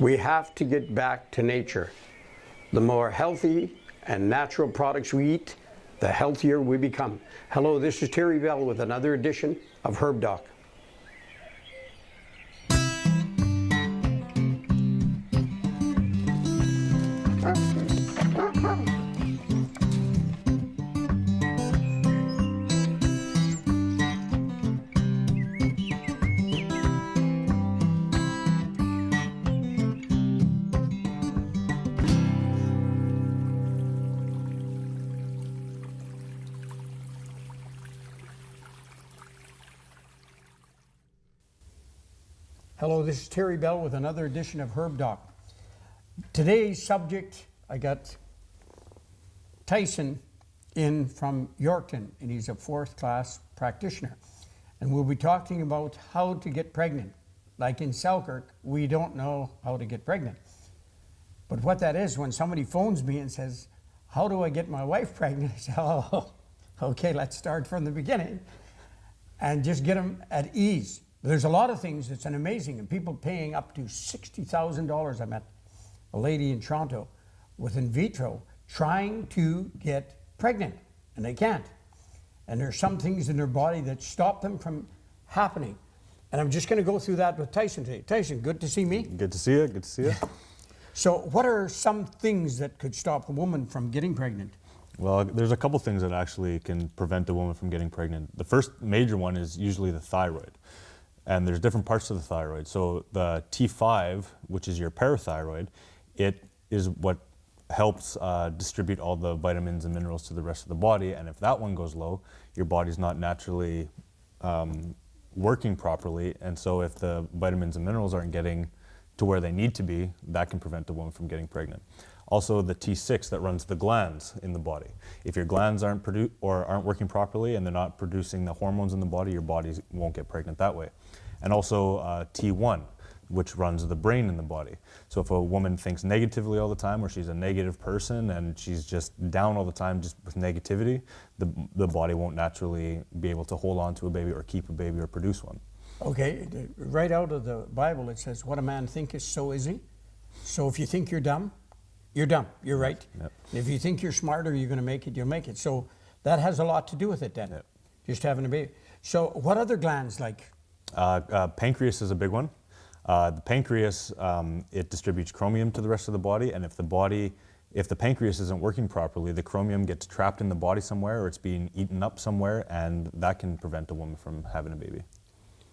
We have to get back to nature. The more healthy and natural products we eat, the healthier we become. Hello, this is Terry Bell with another edition of Herb Doc. Hello, this is Terry Bell with another edition of Herb Doc. Today's subject, I got Tyson in from Yorkton, and he's a fourth class practitioner. And we'll be talking about how to get pregnant. Like in Selkirk, we don't know how to get pregnant. But what that is, when somebody phones me and says, how do I get my wife pregnant? I say, oh, okay, let's start from the beginning and just get them at ease. There's a lot of things that's an amazing, and people paying up to $60,000. I met a lady in Toronto with in vitro trying to get pregnant, and they can't. And there's some things in their body that stop them from happening. And I'm just going to go through that with Tyson today. Tyson, good to see me. Good to see you. Good to see you. So what are some things that could stop a woman from getting pregnant? Well, there's a couple things that actually can prevent a woman from getting pregnant. The first major one is usually the thyroid. And there's different parts of the thyroid. So the T5, which is your parathyroid, it is what helps distribute all the vitamins and minerals to the rest of the body. And if that one goes low, your body's not naturally working properly. And so if the vitamins and minerals aren't getting to where they need to be, that can prevent a woman from getting pregnant. Also the T6 that runs the glands in the body. If your glands aren't working properly and they're not producing the hormones in the body, your body won't get pregnant that way. And also T1, which runs the brain in the body. So if a woman thinks negatively all the time, or she's a negative person and she's just down all the time just with negativity, the body won't naturally be able to hold on to a baby or keep a baby or produce one. Okay, right out of the Bible it says, what a man thinketh, so is he. So if you think you're dumb, you're dumb, you're right. Yep. If you think you're smarter, you're going to make it, you'll make it. So that has a lot to do with it then, Yep. Just having a baby. So what other glands like? Pancreas is a big one. The pancreas, it distributes chromium to the rest of the body, and if the pancreas isn't working properly, the chromium gets trapped in the body somewhere, or it's being eaten up somewhere, and that can prevent a woman from having a baby.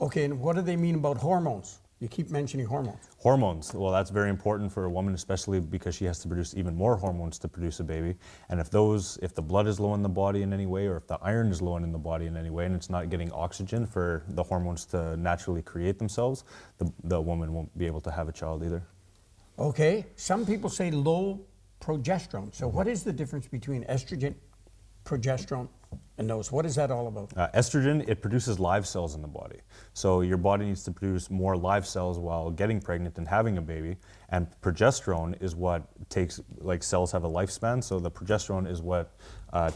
Okay, and what do they mean about hormones? You keep mentioning hormones. Hormones, well, that's very important for a woman, especially because she has to produce even more hormones to produce a baby. And if the blood is low in the body in any way, or if the iron is low in the body in any way, and it's not getting oxygen for the hormones to naturally create themselves, the woman won't be able to have a child either. Okay, some people say low progesterone. So what is the difference between estrogen, progesterone, and those? What is that all about? Estrogen, it produces live cells in the body. So your body needs to produce more live cells while getting pregnant and having a baby. And progesterone is what takes, like cells have a lifespan, so the progesterone is what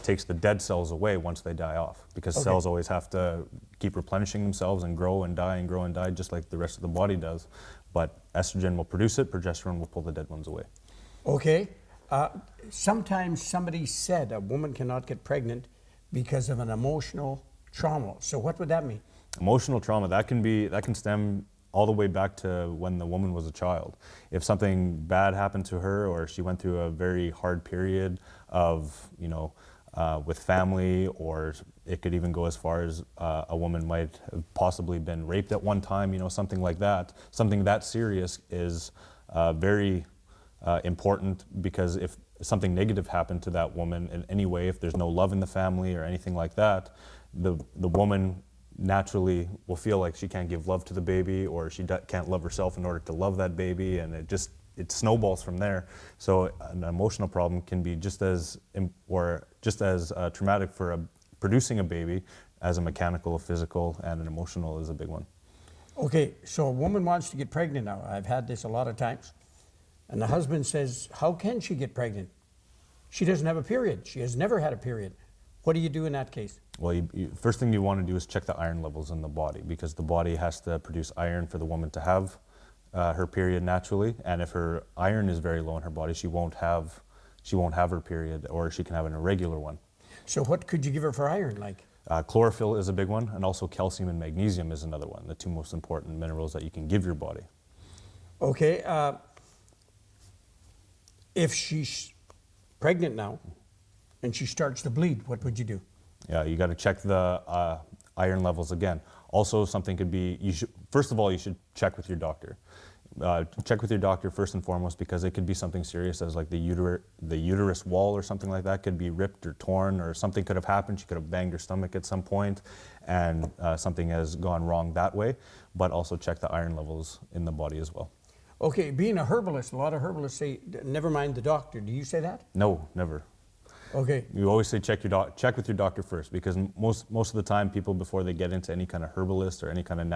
takes the dead cells away once they die off. Because cells always have to keep replenishing themselves and grow and die and grow and die, just like the rest of the body does. But estrogen will produce it, progesterone will pull the dead ones away. Okay. Sometimes somebody said a woman cannot get pregnant because of an emotional trauma. So what would that mean? Emotional trauma, that can stem all the way back to when the woman was a child. If something bad happened to her, or she went through a very hard period of, with family, or it could even go as far as a woman might have possibly been raped at one time, something like that. Something that serious is very important, because if something negative happened to that woman in any way, if there's no love in the family or anything like that, the woman naturally will feel like she can't give love to the baby, or she can't love herself in order to love that baby, and it snowballs from there. So an emotional problem can be just as traumatic for producing a baby as a mechanical, a physical, and an emotional is a big one. Okay, so a woman wants to get pregnant now. I've had this a lot of times. And the husband says, how can she get pregnant? She doesn't have a period. She has never had a period. What do you do in that case? Well, first thing you want to do is check the iron levels in the body, because the body has to produce iron for the woman to have her period naturally, and if her iron is very low in her body, she won't have her period, or she can have an irregular one. So what could you give her for iron, like? Chlorophyll is a big one, and also calcium and magnesium is another one, the two most important minerals that you can give your body. Okay, if she's pregnant now and she starts to bleed, what would you do? Yeah, you got to check the iron levels again. Also, something could be, first of all, you should check with your doctor. Check with your doctor first and foremost, because it could be something serious, as like the uterus wall or something like that could be ripped or torn, or something could have happened. She could have banged her stomach at some point, and something has gone wrong that way. But also check the iron levels in the body as well. Okay, being a herbalist, a lot of herbalists say, never mind the doctor. Do you say that? No, never. Okay. You always say check with your doctor first, because most of the time people, before they get into any kind of herbalist or any kind of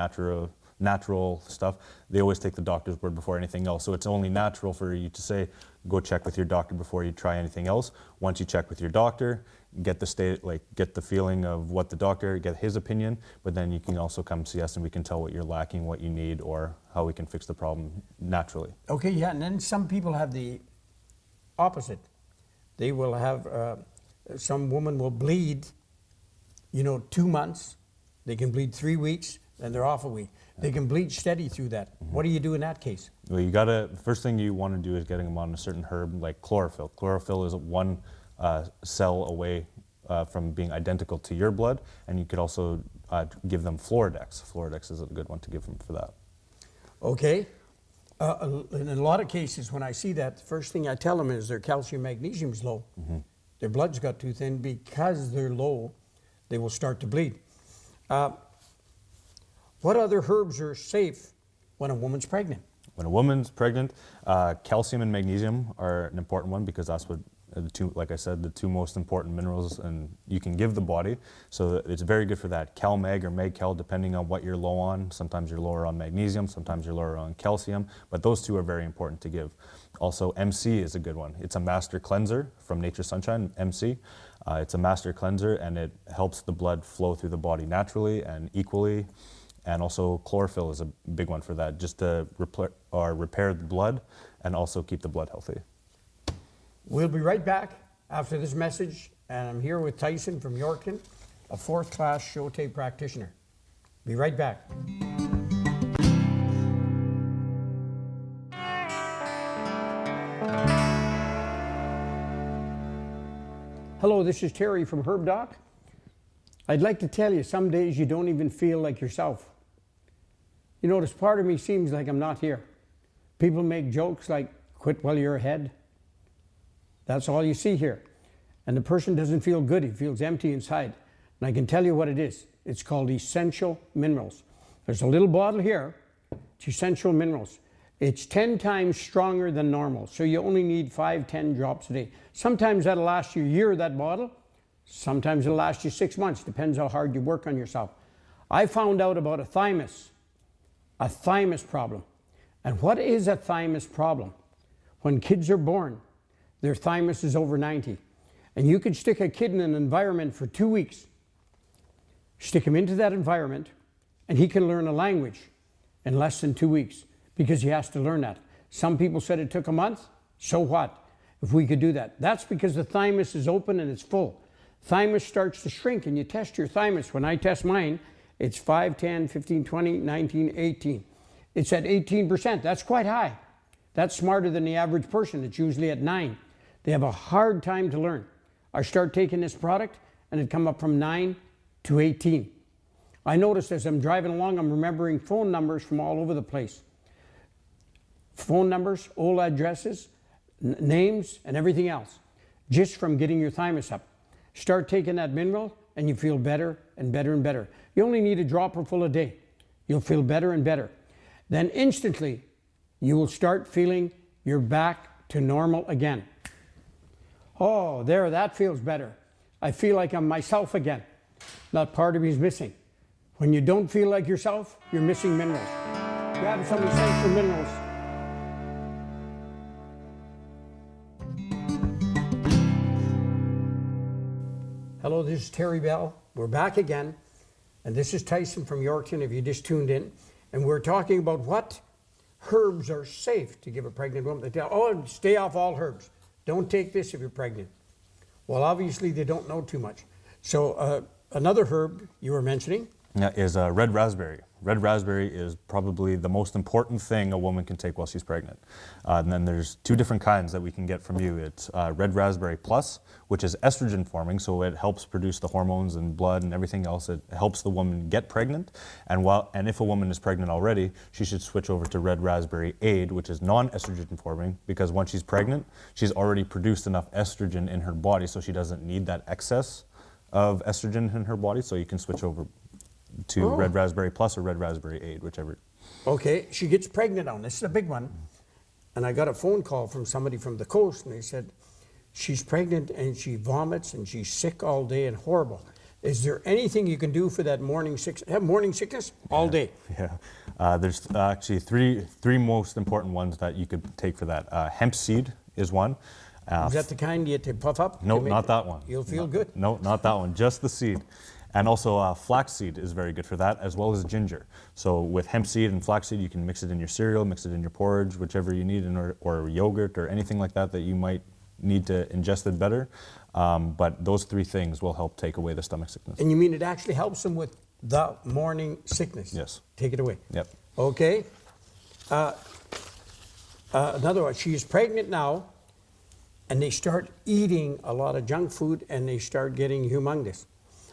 natural stuff, they always take the doctor's word before anything else. So it's only natural for you to say, go check with your doctor before you try anything else. Once you check with your doctor, get the feeling of what the doctor, get his opinion, but then you can also come see us and we can tell what you're lacking, what you need, or how we can fix the problem naturally. Okay, yeah, and then some people have the opposite. They will have, some woman will bleed, 2 months. They can bleed 3 weeks, then they're off a week. They can bleed steady through that. Mm-hmm. What do you do in that case? Well, the first thing you want to do is getting them on a certain herb like chlorophyll. Chlorophyll is one cell away from being identical to your blood, and you could also give them Floridex. Floridex is a good one to give them for that. Okay. In a lot of cases, when I see that, the first thing I tell them is their calcium magnesium is low. Mm-hmm. Their blood's got too thin. Because they're low, they will start to bleed. What other herbs are safe when a woman's pregnant? When a woman's pregnant, calcium and magnesium are an important one, because that's what like I said, the two most important minerals and you can give the body. So it's very good for that. CalMag or MagCal, depending on what you're low on. Sometimes you're lower on magnesium, sometimes you're lower on calcium, but those two are very important to give. Also, MC is a good one. It's a master cleanser from Nature Sunshine, MC. It's a master cleanser, and it helps the blood flow through the body naturally and equally. And also chlorophyll is a big one for that, just to repair the blood and also keep the blood healthy. We'll be right back after this message, and I'm here with Tyson from Yorkton, a 4th class show tape practitioner. Be right back. Hello, this is Terry from Herb Dock. I'd like to tell you, some days you don't even feel like yourself. This part of me seems like I'm not here. People make jokes like, quit while you're ahead. That's all you see here. And the person doesn't feel good, he feels empty inside. And I can tell you what it is. It's called essential minerals. There's a little bottle here, it's essential minerals. It's 10 times stronger than normal, so you only need 5-10 drops a day. Sometimes that'll last you a year, that bottle. Sometimes it'll last you 6 months, depends how hard you work on yourself. I found out about a thymus problem. And what is a thymus problem? When kids are born, their thymus is over 90. And you could stick a kid in an environment for 2 weeks, stick him into that environment, and he can learn a language in less than 2 weeks, because he has to learn that. Some people said it took a month. So what if we could do that? That's because the thymus is open and it's full. Thymus starts to shrink, and you test your thymus. When I test mine, it's 5, 10, 15, 20, 19, 18. It's at 18%. That's quite high. That's smarter than the average person. It's usually at 9. They have a hard time to learn. I start taking this product, and it come up from 9 to 18. I noticed as I'm driving along, I'm remembering phone numbers from all over the place. Phone numbers, old addresses, names, and everything else, just from getting your thymus up. Start taking that mineral, and you feel better and better and better. You only need a dropper full a day. You'll feel better and better. Then instantly, you will start feeling you're back to normal again. Oh, there, that feels better. I feel like I'm myself again. Not part of me is missing. When you don't feel like yourself, you're missing minerals. Grab some essential minerals. Hello, this is Terry Bell. We're back again. And this is Tyson from Yorkton, if you just tuned in. And we're talking about what herbs are safe to give a pregnant woman. They tell, oh, stay off all herbs. Don't take this if you're pregnant. Well, obviously they don't know too much. So another herb you were mentioning? Yeah, is red raspberry. Red raspberry is probably the most important thing a woman can take while she's pregnant. And then there's two different kinds that we can get from you. It's red raspberry plus, which is estrogen forming, so it helps produce the hormones and blood and everything else. It helps the woman get pregnant. And if a woman is pregnant already, she should switch over to red raspberry aid, which is non-estrogen forming, because once she's pregnant, she's already produced enough estrogen in her body, so she doesn't need that excess of estrogen in her body. So you can switch over to red raspberry plus or red raspberry aid, whichever. Okay, she gets pregnant on this is a big one, and I got a phone call from somebody from the coast, and they said she's pregnant and she vomits and she's sick all day and horrible. Is there anything you can do for that morning sickness? Have morning sickness all day? Yeah, there's actually three most important ones that you could take for that. Hemp seed is one. Is that the kind you have to puff up? No, not that one. You'll feel good. No, not that one. Just the seed. And also flaxseed is very good for that, as well as ginger. So with hemp seed and flaxseed, you can mix it in your cereal, mix it in your porridge, whichever you need, or yogurt or anything like that that you might need to ingest it better. But those three things will help take away the stomach sickness. And you mean it actually helps them with the morning sickness? Yes. Take it away. Yep. Okay. Another one, she's pregnant now, and they start eating a lot of junk food, and they start getting humongous.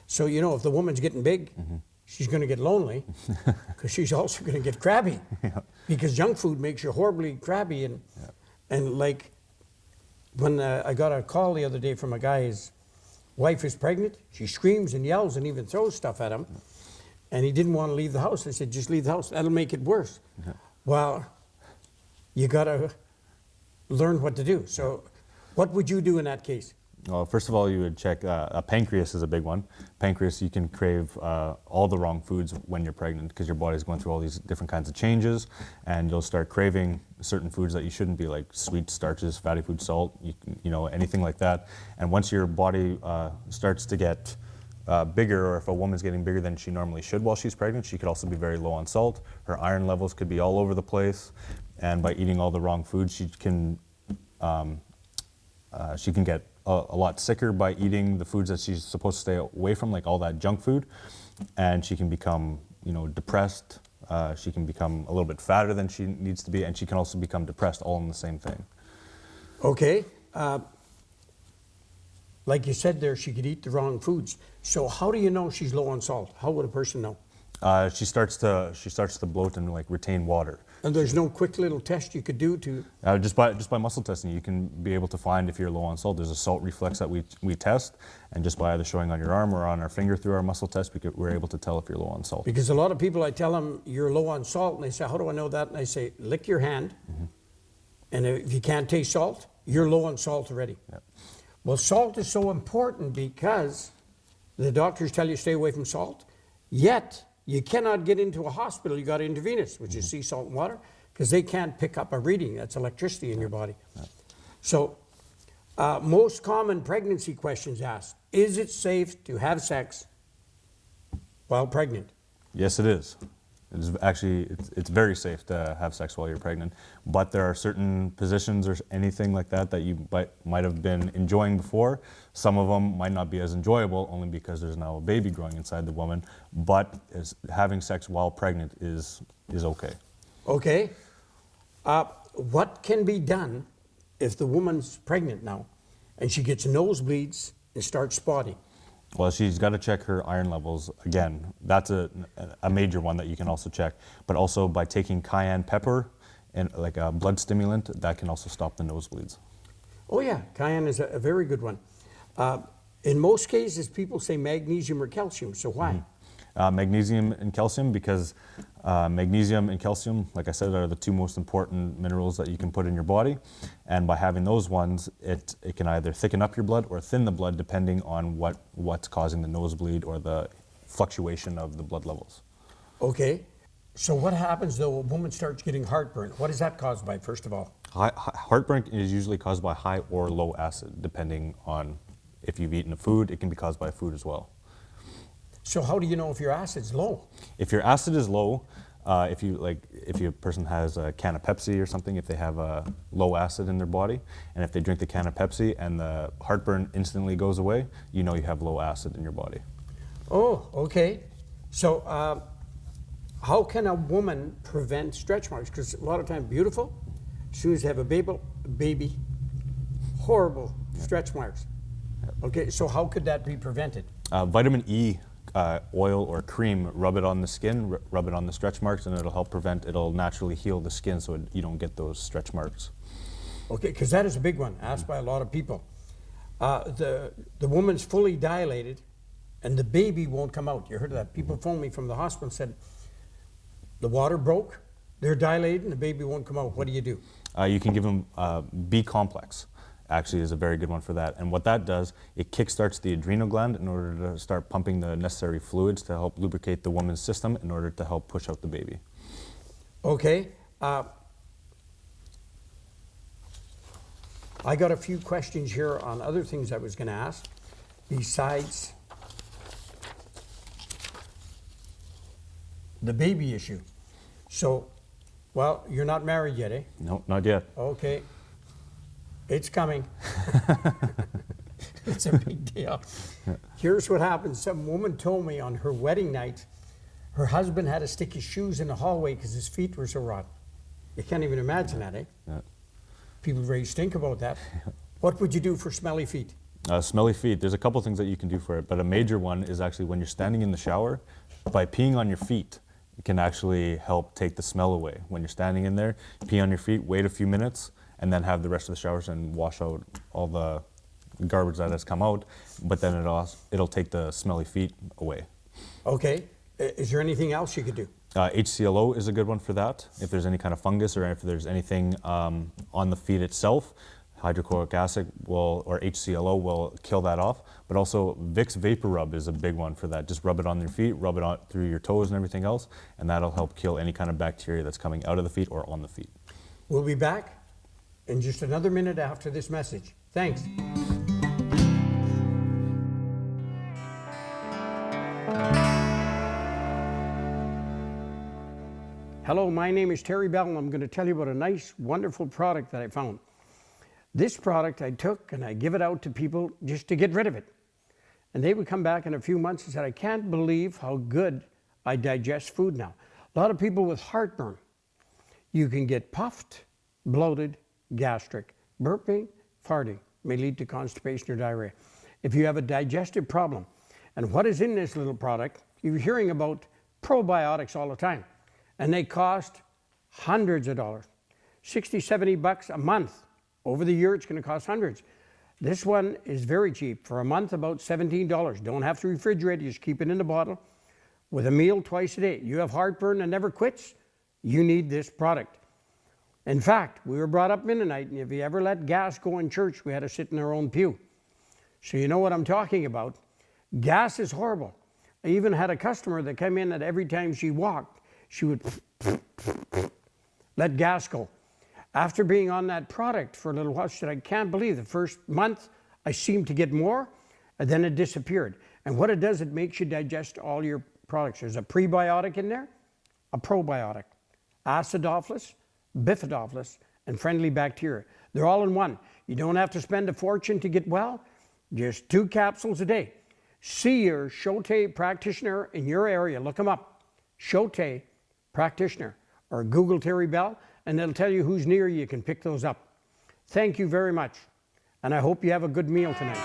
So, you know, if the woman's getting big, she's going to get lonely because she's also going to get crabby because junk food makes you horribly crabby. And like when I got a call the other day from a guy, his wife is pregnant. She screams and yells and even throws stuff at him. And he didn't want to leave the house. I said, just leave the house. That'll make it worse. Well, you got to learn what to do. So what would you do in that case? Well, first of all, you would check, a pancreas is a big one. Pancreas, you can crave all the wrong foods when you're pregnant because your body's going through all these different kinds of changes, and you'll start craving certain foods that you shouldn't be, like sweet starches, fatty food, salt, you know, anything like that. And once your body starts to get bigger, or if a woman's getting bigger than she normally should while she's pregnant, she could also be very low on salt. Her iron levels could be all over the place, and by eating all the wrong foods, she can get a lot sicker by eating the foods that she's supposed to stay away from, like all that junk food, and she can become, you know, depressed. She can become a little bit fatter than she needs to be, and she can also become depressed, all in the same thing. Okay. Like you said there, she could eat the wrong foods. So how do you know she's low on salt? How would a person know? She starts to bloat and like retain water. And there's no quick little test you could do to... Just by muscle testing, you can be able to find if you're low on salt. There's a salt reflex that we test, and just by either showing on your arm or on our finger through our muscle test, we're able to tell if you're low on salt. Because a lot of people, I tell them, you're low on salt, and they say, how do I know that? And I say, lick your hand, and if you can't taste salt, you're low on salt already. Yep. Well, salt is so important because the doctors tell you stay away from salt, yet you cannot get into a hospital. You got intravenous, which is sea salt and water, because they can't pick up a reading. That's electricity in your body. So most common pregnancy questions asked, is it safe to have sex while pregnant? Yes, it is. It is actually, it's very safe to have sex while you're pregnant, but there are certain positions or anything like that that you might have been enjoying before. Some of them might not be as enjoyable only because there's now a baby growing inside the woman, but having sex while pregnant is okay. Okay. What can be done if the woman's pregnant now and she gets nosebleeds and starts spotting? Well, she's got to check her iron levels. Again, that's a major one that you can also check. But also by taking cayenne pepper and like a blood stimulant, that can also stop the nosebleeds. Oh yeah, cayenne is a very good one. In most cases, people say magnesium or calcium. So why? Magnesium and calcium, because magnesium and calcium, like I said, are the two most important minerals that you can put in your body. And by having those ones, it can either thicken up your blood or thin the blood depending on what's causing the nosebleed or the fluctuation of the blood levels. Okay. So what happens though a woman starts getting heartburn? What is that caused by, first of all? Heartburn is usually caused by high or low acid, depending on if you've eaten a food. It can be caused by food as well. So how do you know if your acid's low? If your acid is low, if a person has a can of Pepsi or something, if they have a low acid in their body, and if they drink the can of Pepsi and the heartburn instantly goes away, you know you have low acid in your body. Oh, okay. So how can a woman prevent stretch marks? Because a lot of times beautiful, as soon as they have a baby, horrible stretch marks. Okay, so how could that be prevented? Vitamin E oil or cream, rub it on the skin, rub it on the stretch marks, and it'll help prevent, it'll naturally heal the skin so you don't get those stretch marks. Okay, because that is a big one, asked by a lot of people. The woman's fully dilated and the baby won't come out. You heard of that? People phoned me from the hospital and said, the water broke, they're dilated, and the baby won't come out. What do you do? You can give them B complex. Actually is a very good one for that. And what that does, it kickstarts the adrenal gland in order to start pumping the necessary fluids to help lubricate the woman's system in order to help push out the baby. Okay. I got a few questions here on other things I was going to ask besides the baby issue. So, well, you're not married yet, eh? No, not yet. Okay. It's coming. It's a big deal. Here's what happened. Some woman told me on her wedding night, her husband had to stick his shoes in the hallway because his feet were so rotten. You can't even imagine that, eh? Yeah. People very stink about that. What would you do for smelly feet? Smelly feet, there's a couple things that you can do for it, but a major one is actually when you're standing in the shower, by peeing on your feet, it can actually help take the smell away. When you're standing in there, pee on your feet, wait a few minutes, and then have the rest of the showers and wash out all the garbage that has come out, but then it'll take the smelly feet away. Okay. Is there anything else you could do? HCLO is a good one for that. If there's any kind of fungus or if there's anything on the feet itself, hydrochloric acid or HCLO will kill that off. But also Vicks Vapor Rub is a big one for that. Just rub it on your feet, rub it on through your toes and everything else, and that'll help kill any kind of bacteria that's coming out of the feet or on the feet. We'll be back in just another minute after this message. Thanks. Hello, my name is Terry Bell, and I'm going to tell you about a nice, wonderful product that I found. This product I took and I give it out to people just to get rid of it. And they would come back in a few months and said, I can't believe how good I digest food now. A lot of people with heartburn. You can get puffed, bloated, gastric, burping, farting may lead to constipation or diarrhea. If you have a digestive problem, and what is in this little product, you're hearing about probiotics all the time, and they cost hundreds of dollars, 60, 70 bucks a month. Over the year, it's going to cost hundreds. This one is very cheap. For a month, about $17. Don't have to refrigerate it, just keep it in the bottle with a meal twice a day. You have heartburn that never quits, you need this product. In fact, we were brought up Mennonite, and if you ever let gas go in church, we had to sit in our own pew. So you know what I'm talking about. Gas is horrible. I even had a customer that came in that every time she walked, she would let gas go. After being on that product for a little while, she said, I can't believe the first month I seemed to get more, and then it disappeared. And what it does, it makes you digest all your products. There's a prebiotic in there, a probiotic, acidophilus, bifidophilus, and friendly bacteria. They're all in one. You don't have to spend a fortune to get well, just 2 capsules a day. See your Shote practitioner in your area. Look them up, Shote practitioner, or Google Terry Bell, and they'll tell you who's near you. You can pick those up. Thank you very much, and I hope you have a good meal tonight.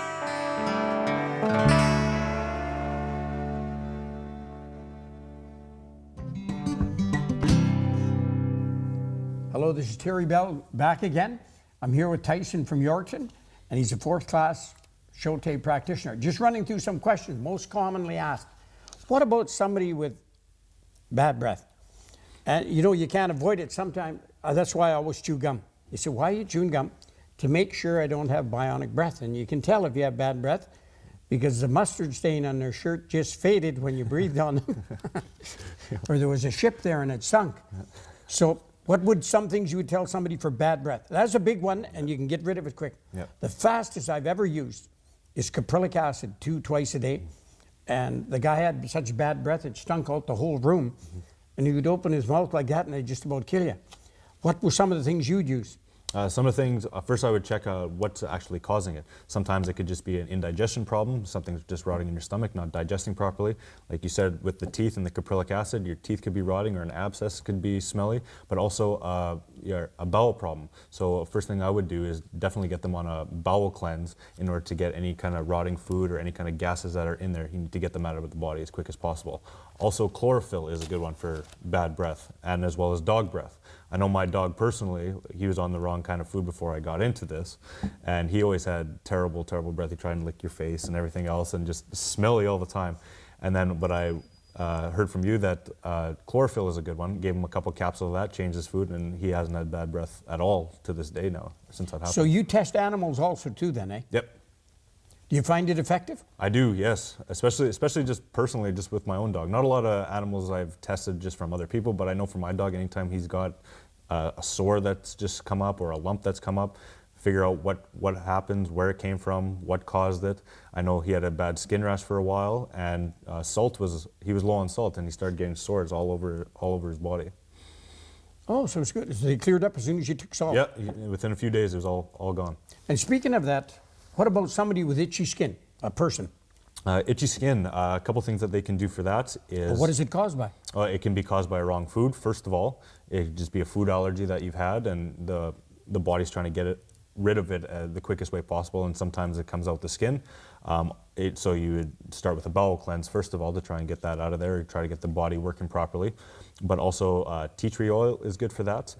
Hello, this is Terry Bell back again. I'm here with Tyson from Yorkton, and he's a 4th class Shote practitioner. Just running through some questions most commonly asked. What about somebody with bad breath? And you know, you can't avoid it sometimes. That's why I always chew gum. You say, why are you chewing gum? To make sure I don't have bionic breath. And you can tell if you have bad breath because the mustard stain on their shirt just faded when you breathed on them. Or there was a ship there and it sunk. So what would some things you would tell somebody for bad breath? That's a big one, and you can get rid of it quick. Yeah. The fastest I've ever used is caprylic acid, 2 twice a day. And the guy had such bad breath, it stunk out the whole room. and he would open his mouth like that and they'd just about kill you. What were some of the things you'd use? Some of the things, first I would check what's actually causing it. Sometimes it could just be an indigestion problem, something's just rotting in your stomach, not digesting properly. Like you said, with the teeth and the caprylic acid, your teeth could be rotting or an abscess could be smelly, but also a bowel problem. So first thing I would do is definitely get them on a bowel cleanse in order to get any kind of rotting food or any kind of gases that are in there. You need to get them out of the body as quick as possible. Also, chlorophyll is a good one for bad breath, and as well as dog breath. I know my dog personally, he was on the wrong kind of food before I got into this, and he always had terrible, terrible breath. He tried to lick your face and everything else and just smelly all the time. And then, but I heard from you that chlorophyll is a good one. Gave him a couple capsules of that, changed his food, and he hasn't had bad breath at all to this day now, since that happened. So you test animals also too then, eh? Yep. Do you find it effective? I do, yes. Especially just personally, just with my own dog. Not a lot of animals I've tested just from other people, but I know for my dog, anytime he's got a sore that's just come up or a lump that's come up, figure out what happens, where it came from, what caused it. I know he had a bad skin rash for a while, and he was low on salt, and he started getting sores all over his body. Oh, so it's good. So they cleared up as soon as you took salt? Yeah, within a few days it was all gone. And speaking of that, what about somebody with itchy skin, a person? Itchy skin, a couple things that they can do for that is... What is it caused by? It can be caused by wrong food, first of all. It could just be a food allergy that you've had, and the body's trying to get rid of it the quickest way possible, and sometimes it comes out the skin. So you would start with a bowel cleanse, first of all, to try and get that out of there, or try to get the body working properly. But also tea tree oil is good for that.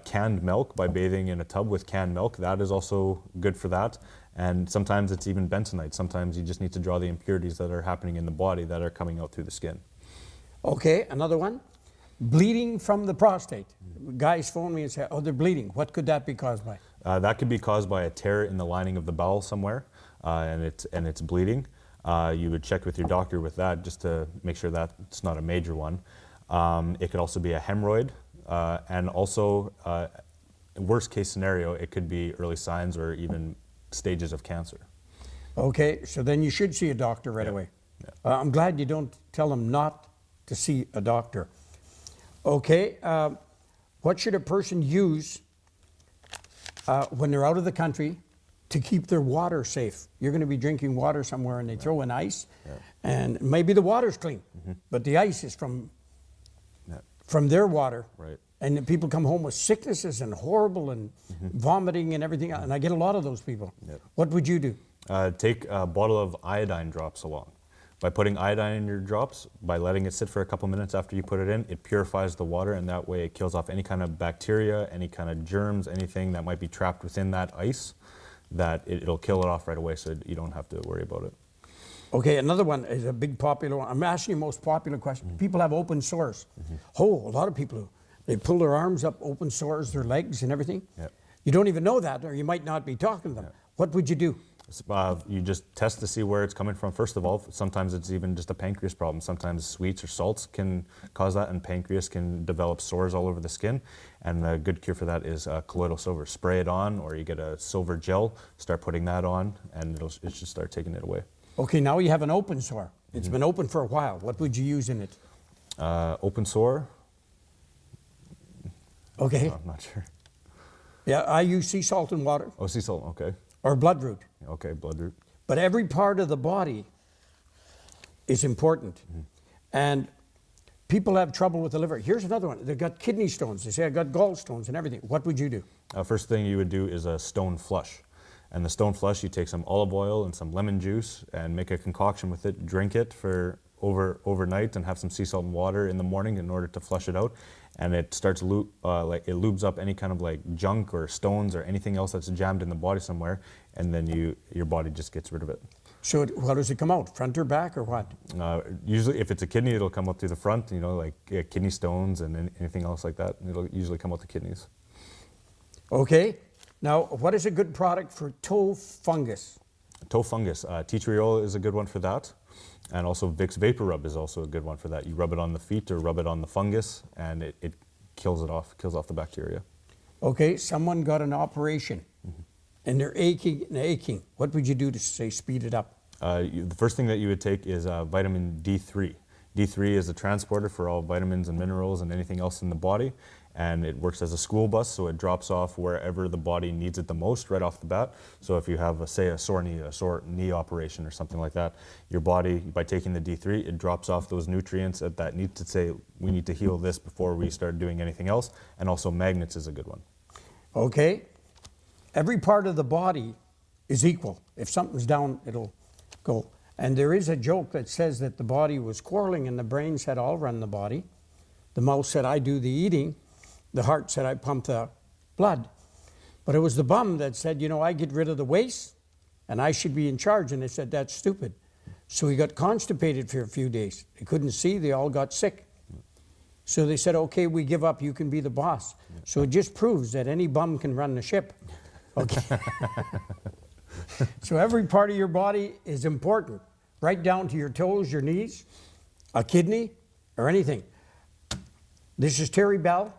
Canned milk, by bathing in a tub with canned milk, that is also good for that. And sometimes it's even bentonite. Sometimes you just need to draw the impurities that are happening in the body that are coming out through the skin. Okay, another one. Bleeding from the prostate. Guys phone me and say, oh, they're bleeding. What could that be caused by? That could be caused by a tear in the lining of the bowel somewhere, and it's bleeding. You would check with your doctor with that just to make sure that it's not a major one. It could also be a hemorrhoid, and also, worst case scenario, it could be early signs or even stages of cancer. Okay, so then you should see a doctor right away. Yeah. I'm glad you don't tell them not to see a doctor. Okay, what should a person use when they're out of the country to keep their water safe? You're going to be drinking water somewhere and they throw in ice, and maybe the water's clean, but the ice is from their water. Right. And people come home with sicknesses and horrible and vomiting and everything, and I get a lot of those people. Yep. What would you do? Take a bottle of iodine drops along. By putting iodine in your drops, by letting it sit for a couple minutes after you put it in, it purifies the water, and that way it kills off any kind of bacteria, any kind of germs, anything that might be trapped within that ice, that it'll kill it off right away, so you don't have to worry about it. Okay, another one is a big popular one. I'm asking you most popular question. People have open sores. Oh, a lot of people, they pull their arms up, open sores, their legs and everything. Yep. You don't even know that, or you might not be talking to them. Yep. What would you do? You just test to see where it's coming from, first of all. Sometimes it's even just a pancreas problem. Sometimes sweets or salts can cause that, and pancreas can develop sores all over the skin. And a good cure for that is colloidal silver. Spray it on, or you get a silver gel, start putting that on, and it should start taking it away. Okay, now you have an open sore. It's been open for a while. What would you use in it? Open sore? Okay. No, I'm not sure. Yeah, I use sea salt and water. Oh, sea salt, okay. Or bloodroot. Okay, bloodroot. But every part of the body is important. And people have trouble with the liver. Here's another one. They've got kidney stones. They say, I got gallstones and everything. What would you do? First thing you would do is a stone flush. And the stone flush, you take some olive oil and some lemon juice and make a concoction with it, drink it for overnight, and have some sea salt and water in the morning in order to flush it out. And it starts like it lubes up any kind of like junk or stones or anything else that's jammed in the body somewhere, and then your body just gets rid of it. So how does it come out? Front or back or what? Usually, if it's a kidney, it'll come up through the front. You know, like kidney stones and anything else like that. It'll usually come out the kidneys. Okay. Now, what is a good product for toe fungus? Toe fungus. Tea tree oil is a good one for that. And also Vicks Vapor Rub is also a good one for that. You rub it on the feet or rub it on the fungus, and it kills it off, kills off the bacteria. Okay, someone got an operation, and they're aching and aching. What would you do to, say, speed it up? The first thing that you would take is vitamin D3. D3 is a transporter for all vitamins and minerals and anything else in the body, and it works as a school bus, so it drops off wherever the body needs it the most right off the bat. So if you have, say, a sore knee operation or something like that, your body, by taking the D3, it drops off those nutrients that need to say, we need to heal this before we start doing anything else. And also magnets is a good one. Okay. Every part of the body is equal. If something's down, it'll go. And there is a joke that says that the body was quarreling and the brain said, I'll run the body. The mouth said, I do the eating. The heart said, I pump the blood. But it was the bum that said, you know, I get rid of the waste and I should be in charge. And they said, that's stupid. So he got constipated for a few days. They couldn't see, they all got sick. So they said, okay, we give up, you can be the boss. So it just proves that any bum can run the ship. Okay. So every part of your body is important, right down to your toes, your knees, a kidney, or anything. This is Terry Bell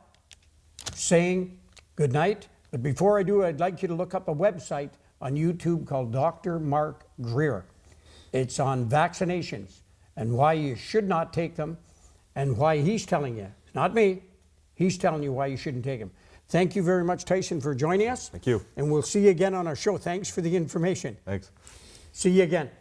saying good night. But before I do, I'd like you to look up a website on YouTube called Dr. Mark Greer. It's on vaccinations and why you should not take them and why he's telling you. Not me. He's telling you why you shouldn't take them. Thank you very much, Tyson, for joining us. Thank you. And we'll see you again on our show. Thanks for the information. Thanks. See you again.